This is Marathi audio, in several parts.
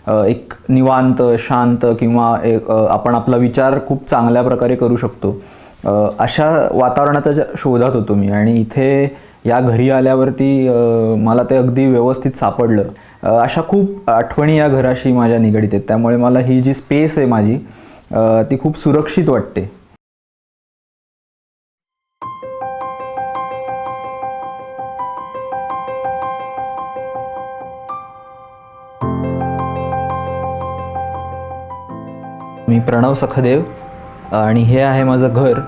एक निवांत शांत किंवा एक आपण आपला विचार खूप चांगल्या प्रकारे करू शकतो अशा वातावरणाच्या शोधात होतो मी. आणि इथे या घरी आल्यावरती मला ते अगदी व्यवस्थित सापडलं. अशा खूप आठवणी या घराशी माझ्या निगडीत आहेत. त्यामुळे मला ही जी स्पेस आहे माझी ती खूप सुरक्षित वाटते. मी प्रणव सखदेव आणि हे आहे माझं घर.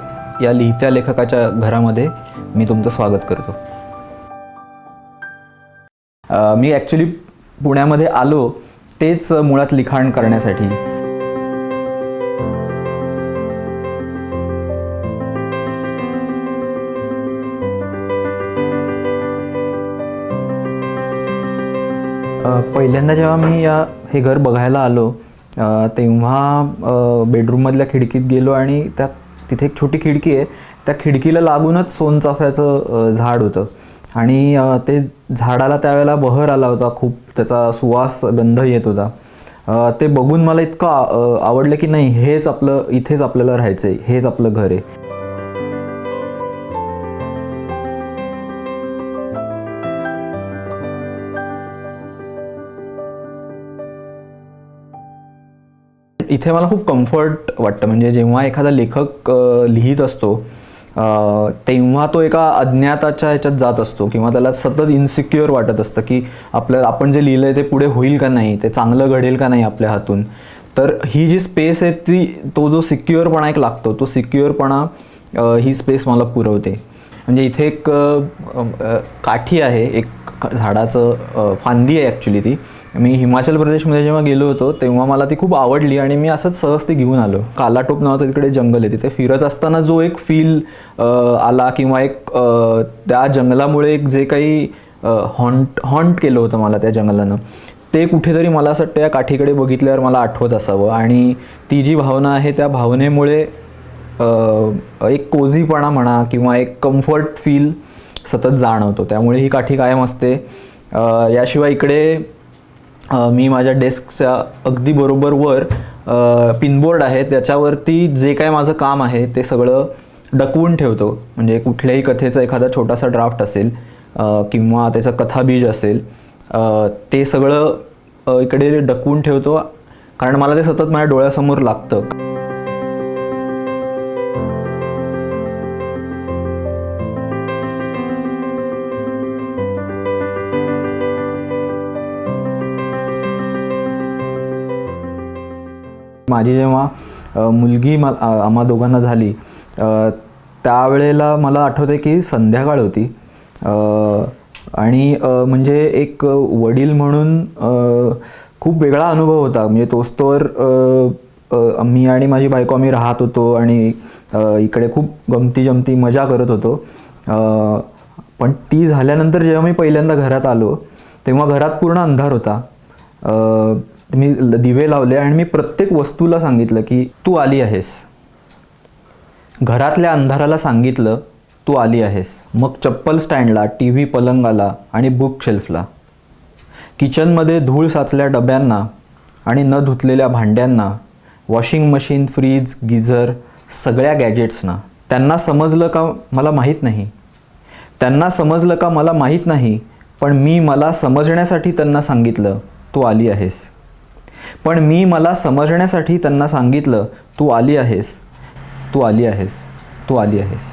या लिहित्या लेखकाच्या घरामध्ये मी तुमचं स्वागत करतो. मी ॲक्च्युली पुण्यामध्ये आलो तेच मुळात लिखाण करण्यासाठी. पहिल्यांदा जेव्हा मी हे घर बघायला आलो तेव्हा बेडरूममधल्या खिडकीत गेलो आणि तिथे एक छोटी खिडकी आहे. त्या खिडकीला लागूनच सोनचाफ्याचं झाड होतं आणि ते झाडाला त्यावेळेला बहर आला होता खूप. त्याचा सुवास गंध येत होता. ते बघून मला इतकं आवडलं की नाही, इथेच आपल्याला राहायचं आहे, हेच आपलं घर आहे. इथे मला खूप कम्फर्ट वाटतं. म्हणजे जेव्हा एखादा लेखक लिहित असतो तेव्हा तो एका अज्ञाताच्या ह्याच्यात जात असतो किंवा त्याला सतत इन्सिक्युअर वाटत असतं की आपण जे लिहिलं आहे ते पुढे होईल का नाही, ते चांगलं घडेल का नाही आपल्या हातून. तर ही जी स्पेस आहे तो जो सिक्युअरपणा एक लागतो, तो सिक्युअरपणा ही स्पेस मला पुरवते. म्हणजे इथे एक काठी आहे, एक झाडाचं फांदी आहे ॲक्च्युली. ती मी हिमाचल प्रदेशमध्ये जेव्हा गेलो होतो तेव्हा मला ती खूप आवडली आणि मी असंच सहज ती घेऊन आलो. कालाटोप नावाचं तिकडे जंगल आहे. तिथे फिरत असताना जो एक फील आला किंवा एक त्या जंगलामुळे एक जे काही हॉन्ट केलं होतं मला त्या जंगलानं, ते कुठेतरी मला असं वाटतं या काठीकडे बघितल्यावर मला आठवत असावं. आणि ती जी भावना आहे त्या भावनेमुळे एक कोझीपणा म्हणा किंवा एक कम्फर्ट फील सतत जाणवतो. त्यामुळे ही काठी कायम असते. याशिवाय इकडे मी माझ्या डेस्कच्या अगदी बरोबर वर पिनबोर्ड आहे. त्याच्यावरती जे काय माझं काम आहे ते सगळं डकवून ठेवतो. म्हणजे कुठल्याही कथेचा एखादा छोटासा ड्राफ्ट असेल किंवा त्याचं कथाबीज असेल ते सगळं इकडे डकवून ठेवतो, कारण मला ते सतत माझ्या डोळ्यासमोर लागतं. माझी जेव्हा मुलगी आम्हा दोघांना झाली त्यावेळेला मला आठवतं की संध्याकाळ होती आणि म्हणजे एक वडील म्हणून खूप वेगळा अनुभव होता. म्हणजे तोस्तोवर मी आणि माझी बायको आम्ही राहत होतो आणि इकडे खूप गमती मजा करत होतो. पण ती झाल्यानंतर जेव्हा मी पहिल्यांदा घरात आलो तेव्हा घरात पूर्ण अंधार होता. मी दिवे लावले आणि मी प्रत्येक वस्तूला सांगितलं की तू आली आहेस. घरातल्या अंधाराला सांगितलं तू आली आहेस. मग चप्पल स्टँडला, टी व्ही पलंगाला आणि बुक शेल्फला, किचनमध्ये धूळ साचल्या डब्यांना आणि न धुतलेल्या भांड्यांना, वॉशिंग मशीन, फ्रीज, गिझर, सगळ्या गॅजेट्सना. त्यांना समजलं का मला माहीत नाही. त्यांना समजलं का मला माहीत नाही. पण मी मला समजण्यासाठी त्यांना सांगितलं तू आली आहेस. पण मी मला समजण्यासाठी त्यांना सांगितलं तू आली आहेस, तू आली आहेस, तू आली आहेस.